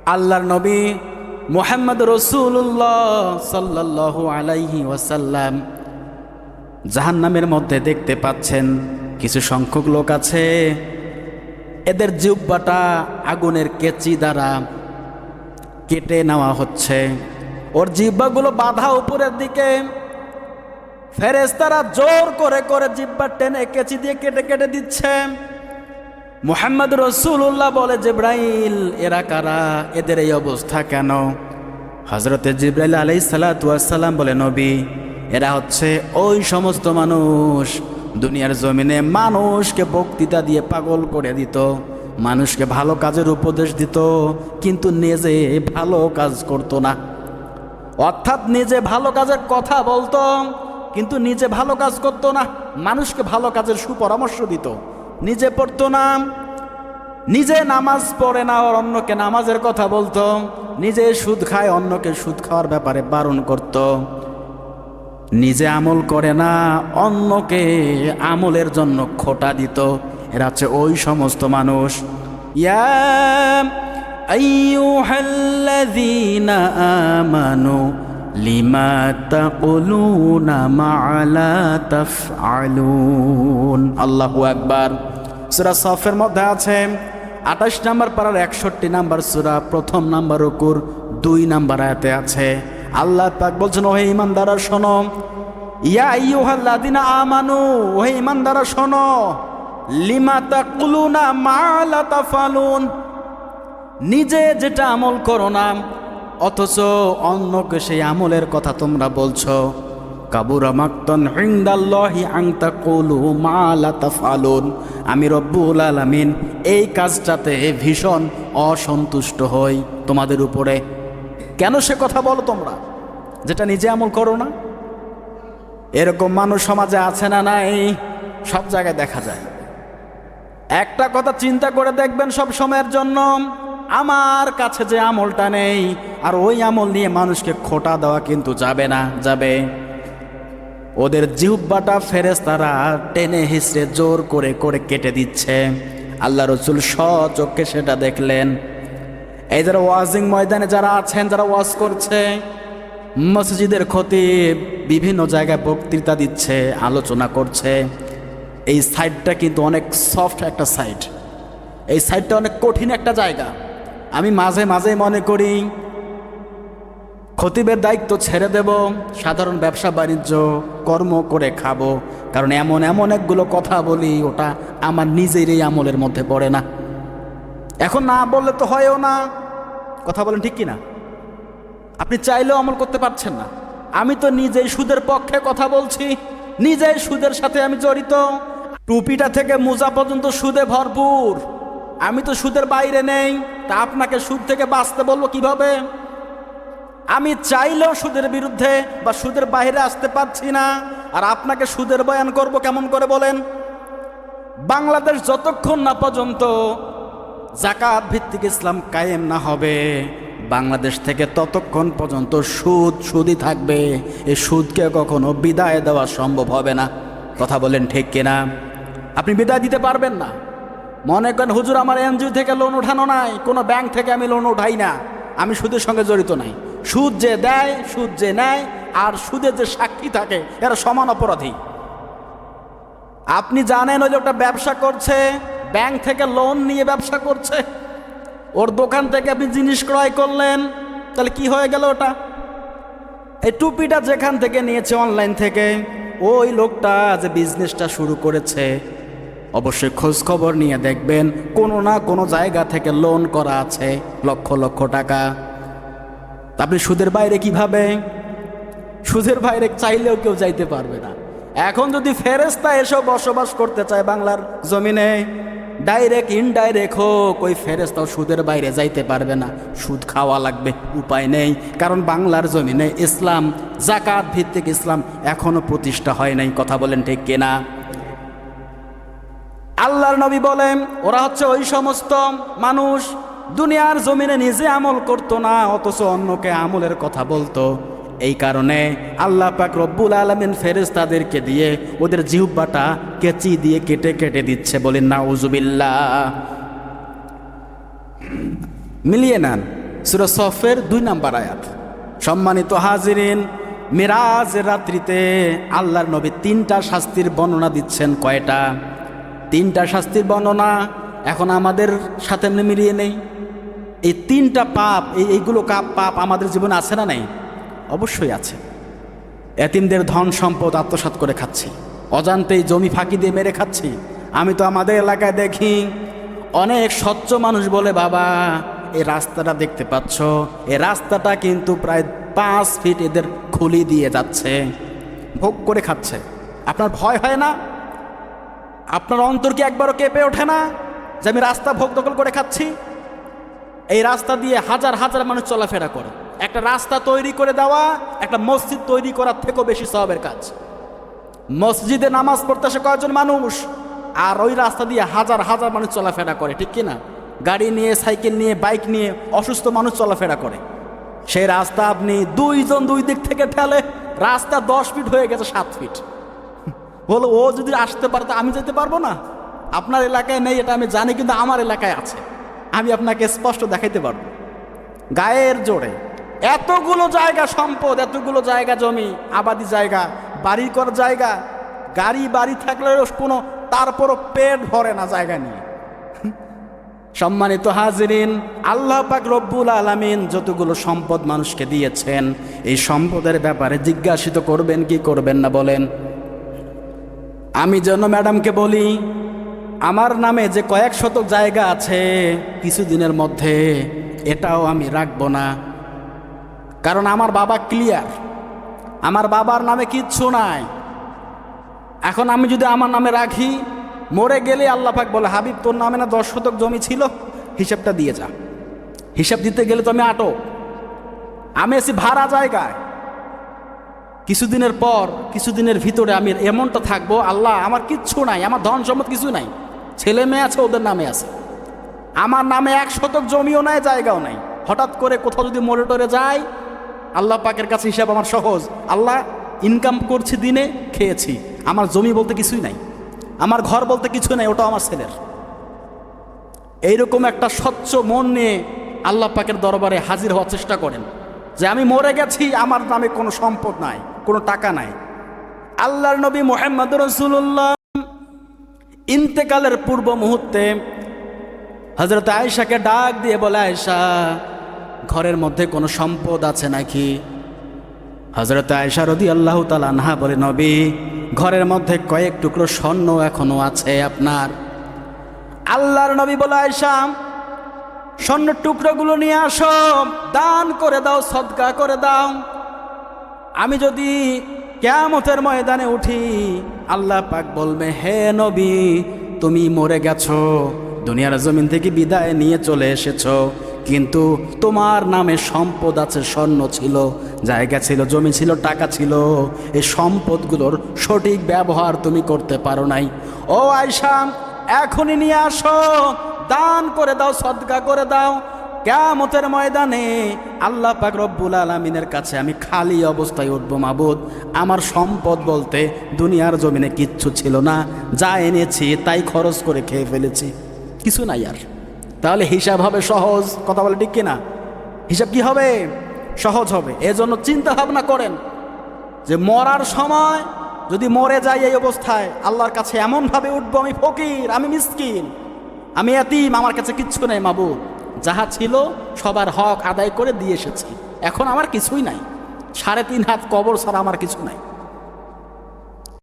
আল্লাহর নবী মুহাম্মদ রাসূলুল্লাহ সাল্লাল্লাহু আলাইহি ওয়াসাল্লাম জাহান্নামের মধ্যে দেখতে পাচ্ছেন কিছু সংখ্যক লোক আছে, এদের জিহ্বাটা আগুনের কেচি দ্বারা কেটে নেওয়া হচ্ছে। ওর জিহ্বাগুলো বাঁধা উপরের দিকে, ফেরেশতারা জোর করে করে জিহ্বা টেনে কেচি দিয়ে কেটে কেটে দিচ্ছে। মুহাম্মদ রাসূলুল্লাহ বলে, জিবরাইল এরা কারা, এদের এই অবস্থা কেন? হযরতে জিবরাইল আলাইহিস সালাতু ওয়াস সালাম বলে, নবী এরা হচ্ছে ওই সমস্ত মানুষ দুনিয়ার জমিনে মানুষকে বক্তৃতা দিয়ে পাগল করে দিত, মানুষকে ভালো কাজের উপদেশ দিত, কিন্তু নিজে ভালো কাজ করতো না। অর্থাৎ নিজে ভালো কাজের কথা বলতো কিন্তু নিজে ভালো কাজ করতো না। মানুষকে ভালো কাজের সুপরামর্শ দিত, নিজে পড়তো না, নিজে নামাজ পড়ে না আর অন্যকে নামাজের কথা বলতো, নিজে সুদ খায় অন্যকে সুদ খাওয়ার ব্যাপারে বারণ করত, নিজে আমল করে না অন্যকে আমলের জন্য খোঁটা দিত। এরা হচ্ছে ওই সমস্ত মানুষ। ইয়া আইয়ুহাল্লাযীনা আমানু লিমা তাকুলুনা মা লা তাফআলুন। আল্লাহু আকবার। সূরা সফের মধ্যে আছে 28 নম্বর পারার 61 নম্বর সূরা, প্রথম নম্বর রুকুর 2 নম্বর আয়াতে আছে। আল্লাহ পাক বলছেন, ওহে ঈমানদাররা শোনো, ইয়া আইয়ুহাল্লাযীনা আমানু, ওহে ঈমানদাররা শোনো, লিমা তাকুলুনা মা লা তাফআলুন, নিজে যেটা আমল করো না অথচ অন্যকে সেই আমলের কথা তোমরা বলছো। কাবুরা মাকতান ইনদাল্লাহি আন তাকুলু মা লা তাফআলুন। আমি রব্বুল আলামিন এই কাজটাতে ভীষণ অসন্তুষ্ট হই তোমাদের উপরে। কেন সে কথা বলো তোমরা যেটা নিজে আমল করো না? এরকম মানুষ সমাজে আছে না নাই? সব জায়গায় দেখা যায়। একটা কথা চিন্তা করে দেখবেন সব সময়ের জন্য, আমার কাছে যে আমলটা নেই আর ওই আমল নিয়ে মানুষকে খোঁটা দেওয়া কিন্তু যাবে না। যাবে ওদের জিহ্বাটা ফেরেশতারা টেনে হিসড়ে জোর করে করে কেটে দিচ্ছে। আল্লাহ রসুল স্বচক্ষে সেটা দেখলেন। এই যারা ওয়াজিং ময়দানে যারা আছেন, যারা ওয়াজ করছে, মসজিদের খতিব বিভিন্ন জায়গায় বক্তৃতা দিচ্ছে, আলোচনা করছে, এই সাইডটা কিন্তু অনেক সফট একটা সাইড, এই সাইডটা অনেক কঠিন একটা জায়গা। আমি মাঝে মাঝে মনে করি খতিবের দায়িত্ব ছেড়ে দেব, সাধারণ ব্যবসা বাণিজ্য কর্ম করে খাবো, কারণ এমন এমন একগুলো কথা বলি ওটা আমার নিজেরই আমলের মধ্যে পড়ে না। এখন না বললে তো হয়ও না, কথা বলেন ঠিক কিনা? আপনি চাইলেও আমল করতে পারছেন না। আমি তো নিজেই সুদের পক্ষে কথা বলছি, নিজেই সুদের সাথে আমি জড়িত, টুপিটা থেকে মোজা পর্যন্ত সুদে ভরপুর। আমি তো সুদের বাইরে নেই, তা আপনাকে সুদ থেকে বাঁচতে বলবো কিভাবে? আমি চাইলেও সুদের বিরুদ্ধে বা সুদের বাইরে আসতে পারছি না, আর আপনাকে সুদের বয়ান করব কেমন করে বলেন? বাংলাদেশ যতক্ষণ না পর্যন্ত যাকাত ভিত্তিক ইসলাম কায়েম না হবে, বাংলাদেশ থেকে ততক্ষণ পর্যন্ত সুদ সুদই থাকবে। এই সুদকে কখনো বিদায় দেওয়া সম্ভব হবে না। কথা বলেন ঠিক কিনা? আপনি বিদায় দিতে পারবেন না। মনে করেন হুজুর আমার এনজিও থেকে লোন উঠানো নাই, কোনো ব্যাংক থেকে আমি লোন উঠাই না, আমি সুদের সঙ্গে জড়িত নাই। সুদ যে দেয়, সুদ যে নেয় আর সুদের যে সাক্ষী থাকে এরা সমান অপরাধী। আপনি জানেন ওই লোকটা ব্যবসা করছে, ব্যাংক থেকে লোন নিয়ে ব্যবসা করছে, ওর দোকান থেকে আপনি জিনিস ক্রয় করলেন, তাহলে কি হয়ে গেল ওটা? এই টুপিটা যেখান থেকে নিয়েছে অনলাইন থেকে, ওই লোকটা যে বিজনেসটা শুরু করেছে অবশ্যই খোঁজ খবর নিয়ে দেখবেন কোনো না কোনো জায়গা থেকে লোন করা আছে লক্ষ লক্ষ টাকা। আপনি সুদের বাইরে কিভাবে? সুদের বাইরে চাইলেও কেউ যাইতে পারবে না। এখন যদি ফেরেশতা এসব বসবাস করতে চায় বাংলার জমিনে, ডাইরেক্ট ইনডাইরেক্ট হোক, ওই ফেরেশতাও সুদের বাইরে যাইতে পারবে না, সুদ খাওয়া লাগবে, উপায় নেই। কারণ বাংলার জমিনে ইসলাম, যাকাত ভিত্তিক ইসলাম এখনো প্রতিষ্ঠা হয় নাই। কথা বলেন ঠিক কিনা? আল্লাহর নবী বলেন ওরা হচ্ছে ওই সমস্ত মানুষ দুনিয়ার জমিনে নিজে আমল করতো না অথচ অন্যকে আমলের কথা বলতো। এই কারণে আল্লাহ পাক রব্বুল আলামিন ফেরেশতাদেরকে দিয়ে ওদের জিহ্বাটা কেচি দিয়ে কেটে কেটে দিচ্ছে। বলেন নাউজুবিল্লাহ। মিলিয়ে নেন, সূরা সফের 2 নম্বর আয়াত। সম্মানিত হাজিরিন, মিরাজের রাত্রিতে আল্লাহর নবী 3টা শাস্তির বর্ণনা দিচ্ছেন। কয়টা? 3টা শাস্তির বর্ণনা। এখন আমাদের সাথে মিলিয়ে নেই, এই 3টা পাপ, এইগুলো পাপ আমাদের জীবনে আছে না নাই? অবশ্যই আছে। এতিমদের ধন সম্পদ আত্মসাৎ করে খাচ্ছি, অজান্তেই জমি ফাঁকি দিয়ে মেরে খাচ্ছি। আমি তো আমাদের এলাকায় দেখি অনেক স্বচ্ছ মানুষ বলে, বাবা এই রাস্তাটা দেখতে পাচ্ছ, এই রাস্তাটা কিন্তু প্রায় 5 ফিট এদের খুলি দিয়ে যাচ্ছে, ভোগ করে খাচ্ছে। আপনার ভয় হয় না? আপনার অন্তর কি একবারও কেঁপে ওঠে না যে আমি রাস্তা ভোগ দখল করে খাচ্ছি? এই রাস্তা দিয়ে হাজার হাজার মানুষ চলাফেরা করে। একটা রাস্তা তৈরি করে দেওয়া একটা মসজিদ তৈরি করার থেকেও বেশি সওয়াবের কাজ। মসজিদে নামাজ পড়তে আসে কয়েকজন মানুষ, আর ওই রাস্তা দিয়ে হাজার হাজার মানুষ চলাফেরা করে, ঠিক কিনা? গাড়ি নিয়ে, সাইকেল নিয়ে, বাইক নিয়ে অসুস্থ মানুষ চলাফেরা করে। সেই রাস্তা আপনি 2 জন 2 দিক থেকে ঠেলে রাস্তা 10 ফিট হয়ে গেছে 7 ফিট। বলো ও যদি আসতে পারে তো আমি যেতে পারবো না? আপনার এলাকায় নেই এটা আমি জানি, কিন্তু আমার এলাকায় আছে, আমি আপনাকে স্পষ্ট দেখাইতে পারবো গায়ের জোরে। এতগুলো জায়গা সম্পদ, এতগুলো জায়গা জমি, আবাদি জায়গা, বাড়ি করার জায়গা, গাড়ি বাড়ি থাকলেও কোনো তারপরও পেট ভরে না জায়গা নিয়ে। সম্মানিত হাজিরিন, আল্লাহ পাক রব্বুল আলামিন যতগুলো সম্পদ মানুষকে দিয়েছেন, এই সম্পদের ব্যাপারে জিজ্ঞাসিত করবেন কি করবেন না বলেন? আমি যেন ম্যাডামকে বলি, আমার নামে যে কয়েক শতক জায়গা আছে কিছুদিনের মধ্যে এটাও আমি রাখবো না, কারণ আমার বাবা ক্লিয়ার, আমার বাবার নামে কিচ্ছু নাই। এখন আমি যদি আমার নামে রাখি, মরে গেলে আল্লাহ পাক বলে, হাবিব তোর নামে না 10 শতক জমি ছিল, হিসাবটা দিয়ে যা। হিসাব দিতে গেলে তো আমি আটক, আমি আছি ভাড়া জায়গায়। কিছুদিনের ভিতরে আমি এমনটা থাকবো, আল্লাহ আমার কিচ্ছু নাই, আমার ধন সম্পদ কিছু নাই, ছেলে মেয়ে আছে ওদের নামে আছে, আমার নামে 1 শতক জমিও নাই, জায়গাও নাই। হঠাৎ করে কোথাও যদি মরে টরে যায়, আল্লাহ পাকের কাছে হিসাব আমার সহজ, আল্লাহ ইনকাম করছি, দিনে খেয়েছি, আমার জমি বলতে কিছুই নাই, আমার ঘর বলতে কিছু নাই, ওটাও আমার ছেলের। এইরকম একটা স্বচ্ছ মন নিয়ে আল্লাহ পাকের দরবারে হাজির হওয়ার চেষ্টা করেন যে আমি মরে গেছি, আমার নামে কোনো সম্পদ নাই, কোনো টাকা নাই। আল্লাহর নবী মুহাম্মদ রাসূলুল্লাহ ইন্তেকালের পূর্ব মুহূর্তে হযরত আয়েশাকে ডাক দিয়ে বলে, আয়েশা ঘরের মধ্যে কোনো সম্পদ আছে নাকি? হযরত আয়েশা রাদিয়াল্লাহু তাআলা আনহা বলে, নবী ঘরের মধ্যে কয়েক টুকরো স্বর্ণ এখনো আছে আপনার। আল্লাহর নবী বলে, আয়েশা স্বর্ণের টুকরোগুলো নিয়ে আসো, দান করে দাও, সদকা করে দাও। আমি যদি কিয়ামতের ময়দানে উঠি, আল্লাহ পাক বলবে, হে নবী তুমি মরে গেছো, দুনিয়ার জমিন থেকে বিদায় নিয়ে চলে এসেছো, কিন্তু তোমার নামে সম্পদ আছে, স্বর্ণ ছিল, জায়গা ছিল, জমি ছিল, টাকা ছিল, এই সম্পদগুলোর সঠিক ব্যবহার তুমি করতে পারো নাই। ও আয়েশা এখনই নিয়ে আসো, দান করে দাও, সদকা করে দাও। কিয়ামতের ময়দানে আল্লাহ পাক রব্বুল আলামিনের কাছে আমি খালি অবস্থায় উঠবো, মাবুদ আমার সম্পদ বলতে দুনিয়ার জমিনে কিচ্ছু ছিল না, যা এনেছি তাই খরচ করে খেয়ে ফেলেছি, কিছু নাই আর। তাহলে হিসাব হবে সহজ, কথা বলে ঠিক কিনা? হিসাব কি হবে? সহজ হবে। এজন্য চিন্তা ভাবনা করেন যে মরার সময় যদি মরে যাই এই অবস্থায়, আল্লাহর কাছে এমনভাবে উঠবো, আমি ফকির, আমি মিসকিন, আমি এতিম, আমার কাছে কিচ্ছু নেই মাবুদ, যাহা ছিল সবার হক আদায় করে দিয়ে এসেছি, এখন আমার কিছুই নাই, 3.5 হাত কবর ছাড়া আমার কিছু নাই।